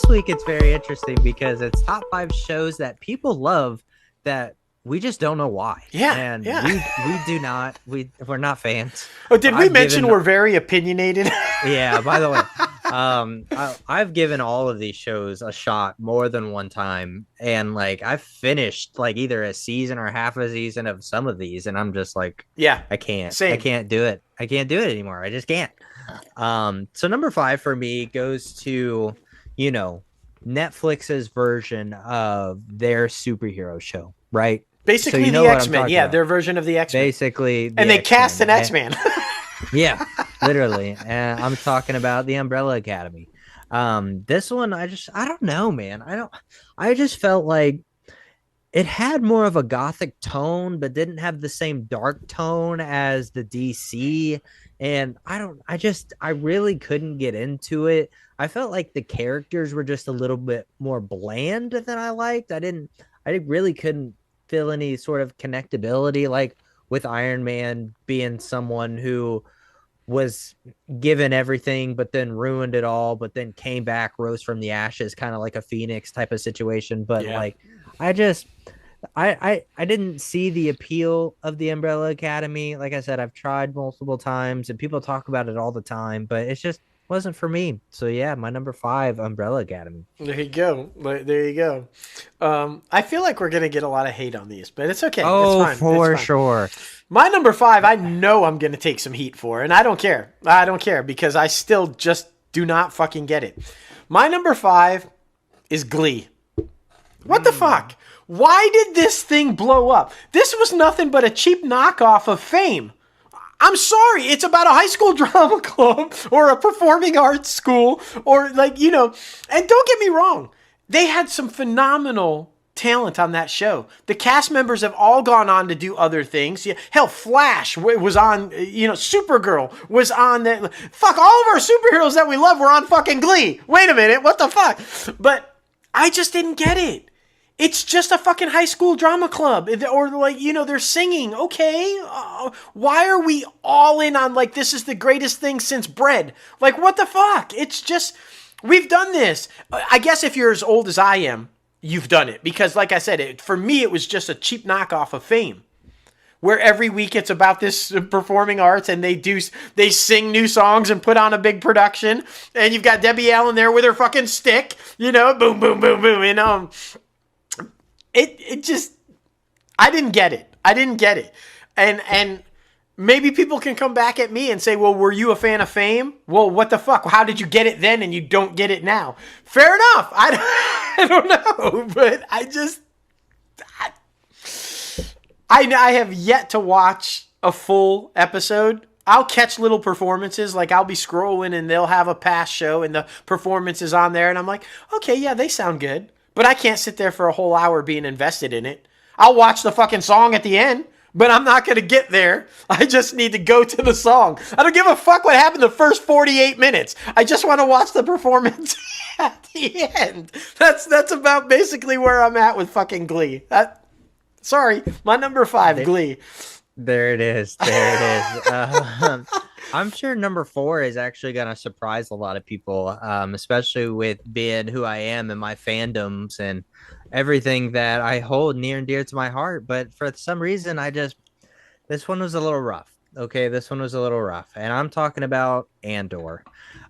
this week it's very interesting because it's top 5 shows that people love that we just don't know why. And we do not. We're not fans. Oh, did we mention we're very opinionated? Yeah. By the way, I've given all of these shows a shot more than one time, and like I've finished like either a season or half a season of some of these, and I'm just like, I can't. Same. I can't do it. I can't do it anymore. I just can't. So number 5 for me goes to, Netflix's version of their superhero show, right? Basically, the X-Men. Yeah, their version of the X-Men. Basically, and they cast an X-Man. Yeah, literally. And I'm talking about the Umbrella Academy. This one, I don't know, man. I just felt like it had more of a gothic tone, but didn't have the same dark tone as the DC. And I really couldn't get into it. I felt like the characters were just a little bit more bland than I liked. I really couldn't feel any sort of connectability, like with Iron Man being someone who was given everything, but then ruined it all, but then came back, rose from the ashes, kind of like a Phoenix type of situation. But like, I didn't see the appeal of the Umbrella Academy. Like I said, I've tried multiple times and people talk about it all the time, but it's just wasn't for me. So yeah, my number 5, Umbrella Academy. There you go. I feel like we're gonna get a lot of hate on these, but it's okay. Oh, it's fine. For sure. My number 5, I know I'm gonna take some heat for, and I don't care. I don't care because I still just do not fucking get it. My number 5 is Glee. What the fuck? Why did this thing blow up? This was nothing but a cheap knockoff of Fame. I'm sorry, it's about a high school drama club or a performing arts school or and don't get me wrong, they had some phenomenal talent on that show. The cast members have all gone on to do other things. Yeah, hell, Flash was on, Supergirl was on. Fuck, all of our superheroes that we love were on fucking Glee. Wait a minute, what the fuck? But I just didn't get it. It's just a fucking high school drama club. Or they're singing. Okay. Why are we all in on this is the greatest thing since bread? Like, what the fuck? It's just, we've done this. I guess if you're as old as I am, you've done it. Because like I said, for me, it was just a cheap knockoff of Fame. Where every week it's about this performing arts and they sing new songs and put on a big production. And you've got Debbie Allen there with her fucking stick. Boom, boom, boom, boom. And, It just, I didn't get it. And maybe people can come back at me and say, well, were you a fan of Fame? Well, what the fuck? How did you get it then and you don't get it now? Fair enough. I don't know, but I have yet to watch a full episode. I'll catch little performances, like I'll be scrolling and they'll have a past show and the performance is on there and I'm like, okay, yeah, they sound good. But I can't sit there for a whole hour being invested in it. I'll watch the fucking song at the end, but I'm not going to get there. I just need to go to the song. I don't give a fuck what happened the first 48 minutes. I just want to watch the performance at the end. That's about basically where I'm at with fucking Glee. Sorry, my number 5, Glee. There it is. I'm sure number 4 is actually going to surprise a lot of people, especially with being who I am and my fandoms and everything that I hold near and dear to my heart. But for some reason, this one was a little rough. Okay, this one was a little rough. And I'm talking about Andor.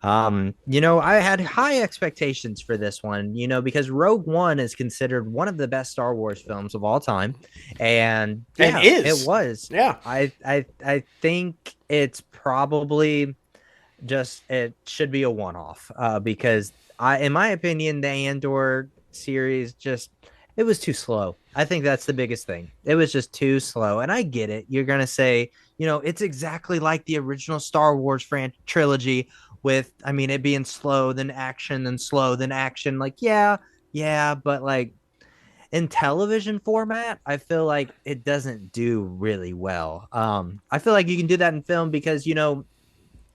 I had high expectations for this one, because Rogue One is considered one of the best Star Wars films of all time. And yeah, it was. Yeah. I think it's probably it should be a one-off because in my opinion, the Andor series it was too slow. I think that's the biggest thing. It was just too slow. And I get it. You're going to say, it's exactly like the original Star Wars trilogy with, it being slow, then action, then slow, then action. Like, yeah, but like in television format, I feel like it doesn't do really well. I feel like you can do that in film because,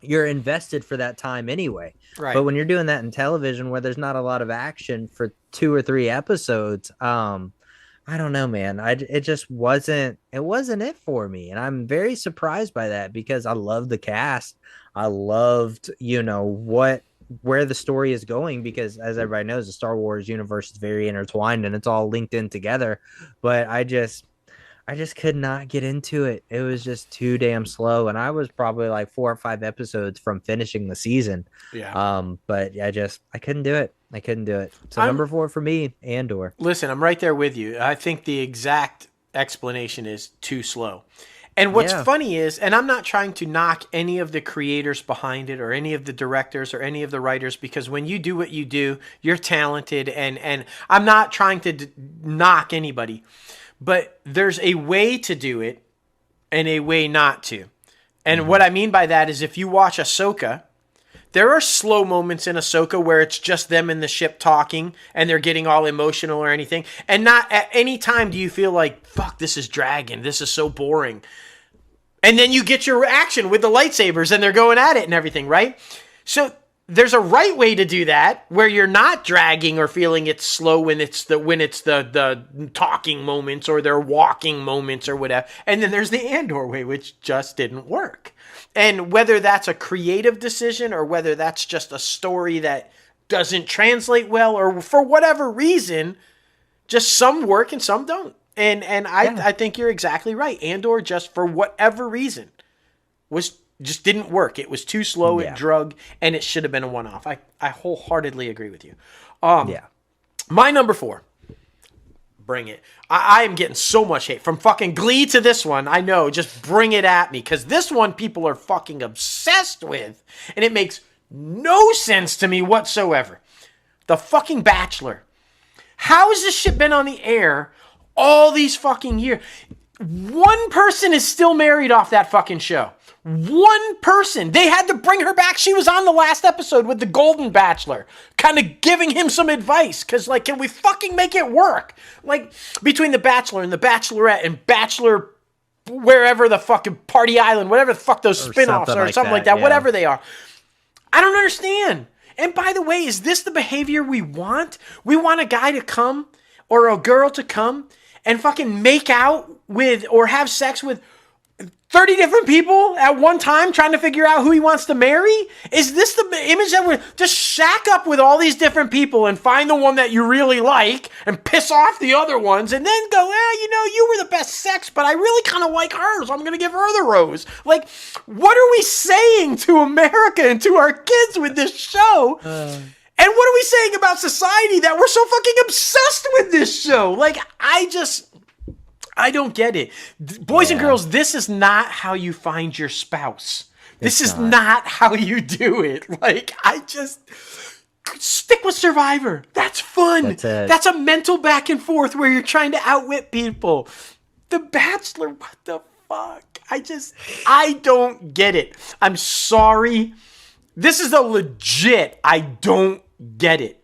you're invested for that time anyway. Right. But when you're doing that in television where there's not a lot of action for 2 or 3 episodes, I don't know, man. It just wasn't it for me. And I'm very surprised by that because I love the cast. I loved, what where the story is going, because as everybody knows, the Star Wars universe is very intertwined and it's all linked in together. But I just could not get into it. It was just too damn slow, and I was probably like 4 or 5 episodes from finishing the season. Yeah. But I couldn't do it. I couldn't do it. So I'm number 4 for me, Andor. Listen, I'm right there with you. I think the exact explanation is too slow. And what's Yeah. funny is, and I'm not trying to knock any of the creators behind it or any of the directors or any of the writers, because when you do what you do, you're talented, and I'm not trying to knock anybody. But there's a way to do it and a way not to. And what I mean by that is, if you watch Ahsoka, there are slow moments in Ahsoka where it's just them in the ship talking and they're getting all emotional or anything. And not at any time do you feel like, fuck, this is dragging. This is so boring. And then you get your action with the lightsabers and they're going at it and everything, right? So there's a right way to do that where you're not dragging or feeling it's slow when it's the talking moments or their walking moments or whatever. And then there's the Andor way, which just didn't work. And whether that's a creative decision or whether that's just a story that doesn't translate well or for whatever reason, just some work and some don't. And I think you're exactly right. Andor, just for whatever reason, just didn't work. It was too slow, it drug, and it should have been a one-off. I wholeheartedly agree with you. My number 4. Bring it. I am getting so much hate. From fucking Glee to this one, I know. Just bring it at me. Because this one people are fucking obsessed with. And it makes no sense to me whatsoever. The fucking Bachelor. How has this shit been on the air all these fucking years? One person is still married off that fucking show. One person. They had to bring her back. She was on the last episode with the Golden Bachelor, kind of giving him some advice. Because, like, can we fucking make it work? Like, between the Bachelor and the Bachelorette and Bachelor wherever the fucking Party Island, whatever the fuck those spin-offs are, something like that, yeah. whatever they are. I don't understand. And by the way, is this the behavior we want? We want a guy to come or a girl to come and fucking make out with or have sex with 30 different people at one time trying to figure out who he wants to marry? Is this the image that we're just shack up with all these different people and find the one that you really like and piss off the other ones and then go, you were the best sex, but I really kind of like her, so I'm going to give her the rose. Like, what are we saying to America and to our kids with this show? And what are we saying about society that we're so fucking obsessed with this show? Like, I don't get it. Boys and girls, this is not how you find your spouse. This is not how you do it. Like, stick with Survivor. That's fun. That's a mental back and forth where you're trying to outwit people. The Bachelor, what the fuck? I don't get it. I'm sorry. This is a legit, I don't get it.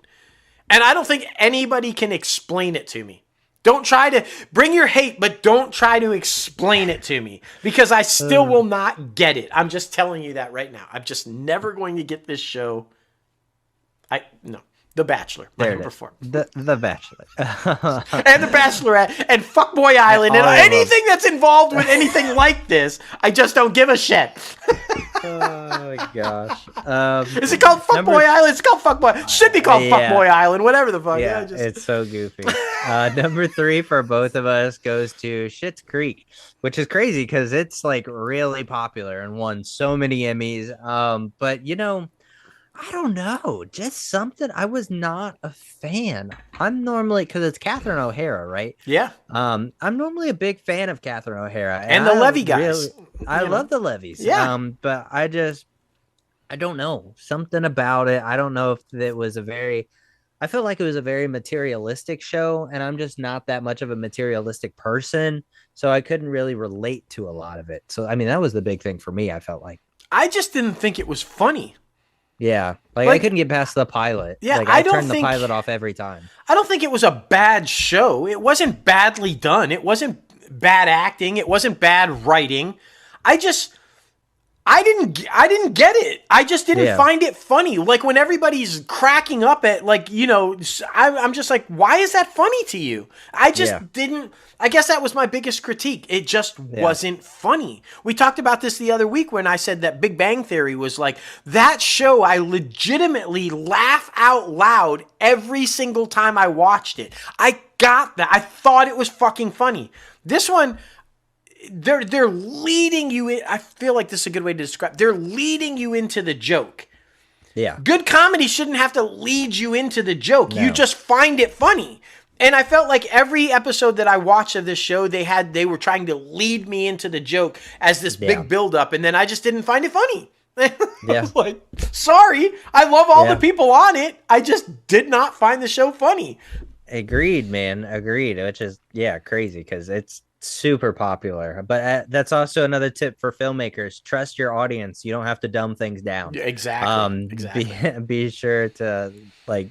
And I don't think anybody can explain it to me. Don't try to bring your hate, but don't try to explain it to me because I still will not get it. I'm just telling you that right now. I'm just never going to get this show. No. The Bachelor, my number 4. The Bachelor. And The Bachelorette and Fuckboy Island and anything that's involved with anything like this, I just don't give a shit. Oh my gosh. Is it called Fuckboy Island? It's called Fuckboy. Should be called Fuckboy Island, whatever the fuck. Yeah, it's so goofy. Number 3 for both of us goes to Schitt's Creek, which is crazy because it's like really popular and won so many Emmys. But I don't know, just something. I was not a fan. I'm normally, because it's Catherine O'Hara, right? Yeah. I'm normally a big fan of Catherine O'Hara and the Levy guys. I love the Levies. Yeah. But I don't know, something about it. I don't know if it was I feel like it was a very materialistic show, and I'm just not that much of a materialistic person, so I couldn't really relate to a lot of it. So I mean, that was the big thing for me. I felt like I just didn't think it was funny. Yeah, like I couldn't get past the pilot. Yeah, I turned the pilot off every time. I don't think it was a bad show. It wasn't badly done. It wasn't bad acting. It wasn't bad writing. I didn't get it. I just didn't Yeah. find it funny. Like when everybody's cracking up at like, I'm just like, why is that funny to you? I Yeah. just didn't. I guess that was my biggest critique. It just Yeah. wasn't funny. We talked about this the other week when I said that Big Bang Theory was like that show. I legitimately laugh out loud every single time I watched it. I got that. I thought it was fucking funny. This one, they're leading you in. I feel like this is a good way to describe. They're leading you into the joke. Yeah. Good comedy shouldn't have to lead you into the joke. No. You just find it funny. And I felt like every episode that I watched of this show, they were trying to lead me into the joke as this big build up, and then I just didn't find it funny. I was like, sorry, I love all the people on it. I just did not find the show funny. Agreed, man. Agreed. Which is crazy because it's super popular. But that's also another tip for filmmakers: trust your audience. You don't have to dumb things down. Exactly. Be sure to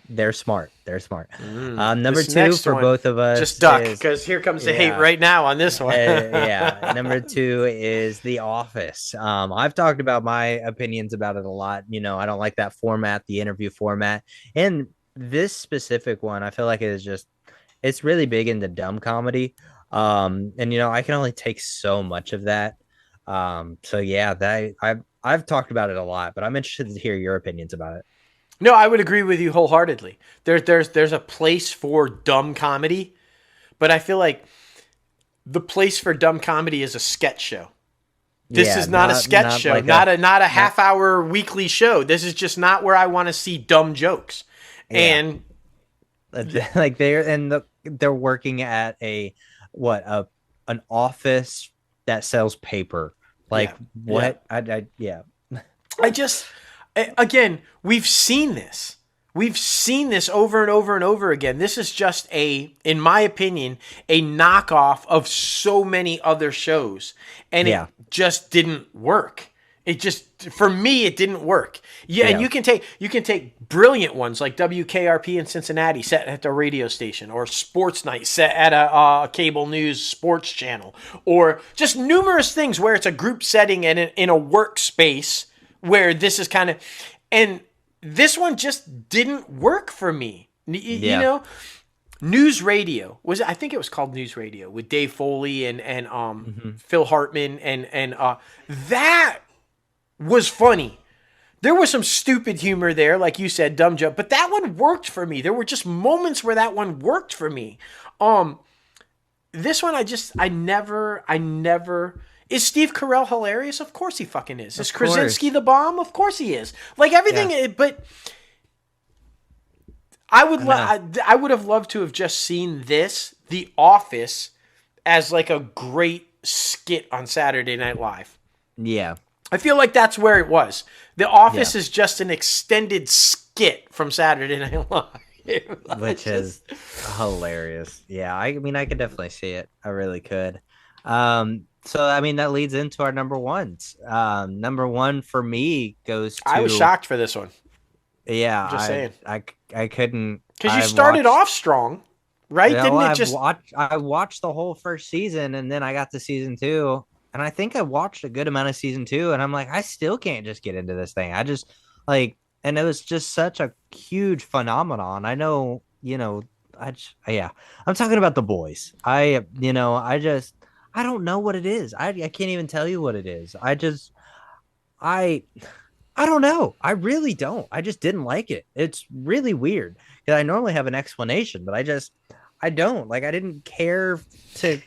they're smart. They're smart. Number This two next for one, both of us. just duck because here comes the hate right now on this one. Number two is The Office. I've talked about my opinions about it a lot. I don't like that format, the interview format, and this specific one, I feel like it's really big into dumb comedy. And I can only take so much of that. So yeah, I've talked about it a lot, but I'm interested to hear your opinions about it. No, I would agree with you wholeheartedly. There's a place for dumb comedy, but I feel like the place for dumb comedy is a sketch show. This is not a sketch show, not a half hour weekly show. This is just not where I want to see dumb jokes. And they're working at an office that sells paper. What? Again, we've seen this. We've seen this over and over and over again. This is just in my opinion, a knockoff of so many other shows. And it just didn't work. For me, it didn't work. And you can take brilliant ones like WKRP in Cincinnati set at the radio station, or Sports Night set at a cable news sports channel, or just numerous things where it's a group setting and in a workspace where this is kind of, and this one just didn't work for me. You know, News Radio I think it was called News Radio with Dave Foley and Phil Hartman and that was funny. There was some stupid humor there, like you said, dumb joke, but that one worked for me. There were just moments where that one worked for me. This one, I never. Is Steve Carell hilarious? Of course he fucking is. Is Krasinski the bomb? Of course he is. Like everything, but I would have loved to have just seen The Office, as like a great skit on Saturday Night Live. Yeah. I feel like that's where it was. The Office is just an extended skit from Saturday Night Live. Which is hilarious. Yeah, I mean, I could definitely see it. I really could. So, I mean, that leads into our number ones. Number one for me goes to... I was shocked for this one. Yeah. Just saying. I couldn't... Because you started off strong, right? Didn't it just... I watched the whole first season, and then I got to season 2. And I think I watched a good amount of season 2, and I'm like, I still can't just get into this thing. I just and it was just such a huge phenomenon. I know, I'm talking about The Boys. I don't know what it is. I can't even tell you what it is. I don't know. I really don't. I just didn't like it. It's really weird because I normally have an explanation, but I don't. I didn't care to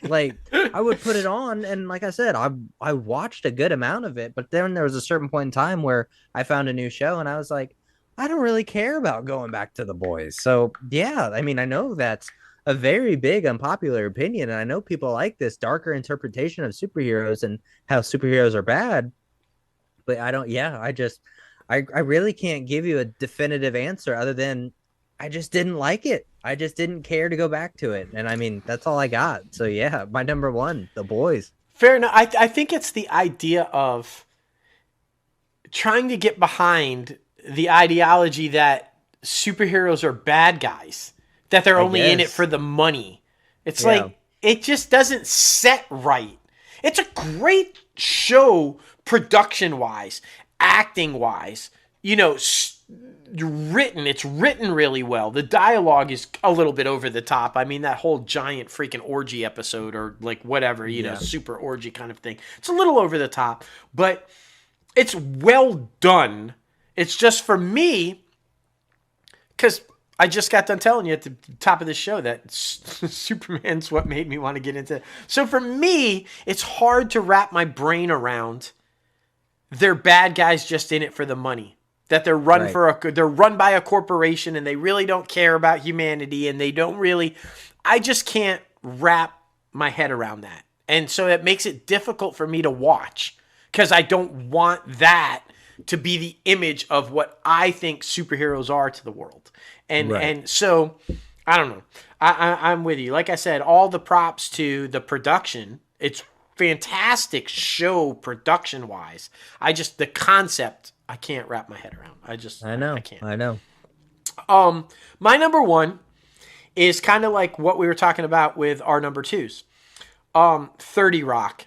I would put it on, and like I said, I watched a good amount of it, but then there was a certain point in time where I found a new show and I was like, I don't really care about going back to The Boys. So yeah, I mean, I know that's a very big unpopular opinion, and I know people like this darker interpretation of superheroes and how superheroes are bad, but I don't. I really can't give you a definitive answer other than I just didn't like it. I just didn't care to go back to it. And I mean, that's all I got. So yeah, my number one, The Boys. Fair enough. I think it's the idea of trying to get behind the ideology that superheroes are bad guys, that they're only in it for the money. It's like, it just doesn't set right. It's a great show, production wise, acting wise. You know, it's written really well. The dialogue is a little bit over the top. I mean, that whole giant freaking orgy episode, or like whatever, you know, super orgy kind of thing. It's a little over the top, but it's well done. It's just, for me, because I just got done telling you at the top of the show that Superman's what made me want to get into it. So for me, it's hard to wrap my brain around they're bad guys just in it for the money. That they're run they're run by a corporation and they really don't care about humanity, and they don't really. I just can't wrap my head around that. And so it makes it difficult for me to watch, because I don't want that to be the image of what I think superheroes are to the world. And so, I don't know. I'm with you. Like I said, all the props to the production. It's fantastic show production-wise. The concept, I can't wrap my head around. I can't. My number one is kind of like what we were talking about with our number twos. 30 Rock.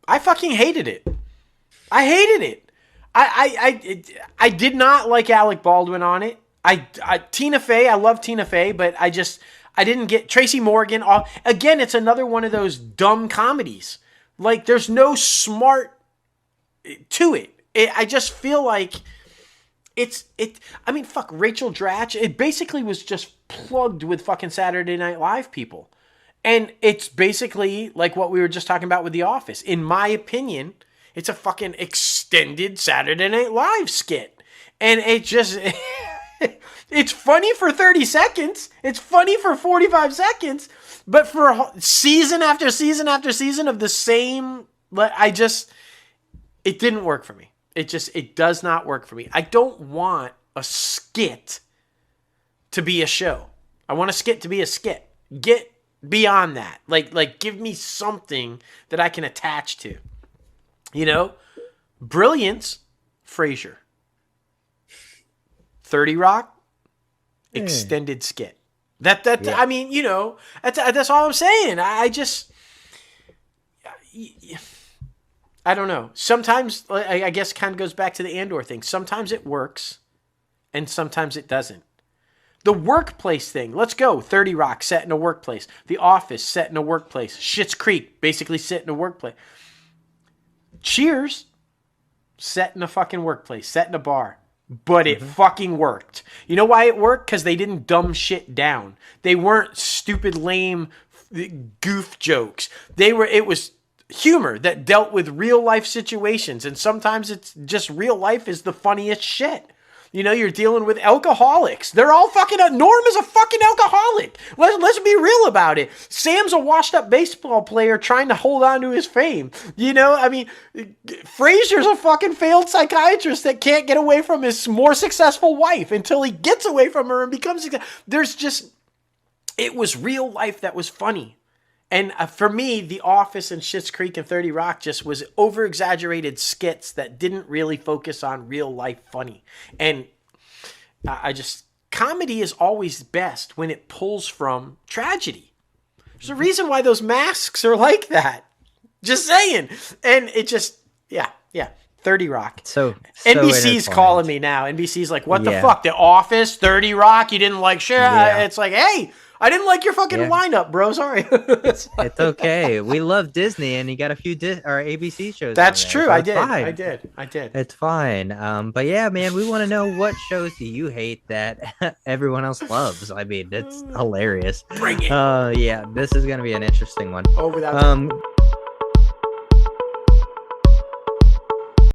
I fucking hated it. I hated it. I did not like Alec Baldwin on it. Tina Fey, I love Tina Fey, but I didn't get Tracy Morgan. Again, it's another one of those dumb comedies. Like, there's no smart to it. I just feel like fuck, Rachel Dratch. It basically was just plugged with fucking Saturday Night Live people. And it's basically like what we were just talking about with The Office. In my opinion, it's a fucking extended Saturday Night Live skit. And it just... it's funny for 30 seconds. It's funny for 45 seconds. But for season after season after season of the same... It didn't work for me. It does not work for me. I don't want a skit to be a show. I want a skit to be a skit. Get beyond that. Like give me something that I can attach to. You know? Brilliance, Frasier. 30 Rock, extended skit. I mean, you know, that's all I'm saying. I don't know. Sometimes, I guess, kind of goes back to the Andor thing. Sometimes it works, and sometimes it doesn't. The workplace thing. Let's go. 30 Rock, set in a workplace. The Office, set in a workplace. Schitt's Creek, basically set in a workplace. Cheers, set in a fucking workplace. Set in a bar. But it fucking worked. You know why it worked? Because they didn't dumb shit down. They weren't stupid, lame goof jokes. It was humor that dealt with real life situations. And sometimes it's just real life is the funniest shit. You know, you're dealing with alcoholics. They're all fucking... Norm is a fucking alcoholic. Let's be real about it. Sam's a washed up baseball player trying to hold on to his fame. You know, I mean, Frasier's a fucking failed psychiatrist that can't get away from his more successful wife until he gets away from her and becomes... It was real life that was funny. And for me, The Office and Schitt's Creek and 30 Rock just was over-exaggerated skits that didn't really focus on real life funny. And comedy is always best when it pulls from tragedy. There's a reason why those masks are like that. Just saying. And it just, yeah. 30 Rock. So NBC's calling me now. NBC's like, what the fuck? The Office, 30 Rock, you didn't like shit? Yeah. It's like, hey... I didn't like your fucking lineup, bro. Sorry. It's okay. We love Disney, and you got a few ABC shows. That's true. So I did. It's fine. But yeah, man, we want to know, what shows do you hate that everyone else loves? I mean, it's hilarious. Bring it. Yeah, this is gonna be an interesting one. Oh, without.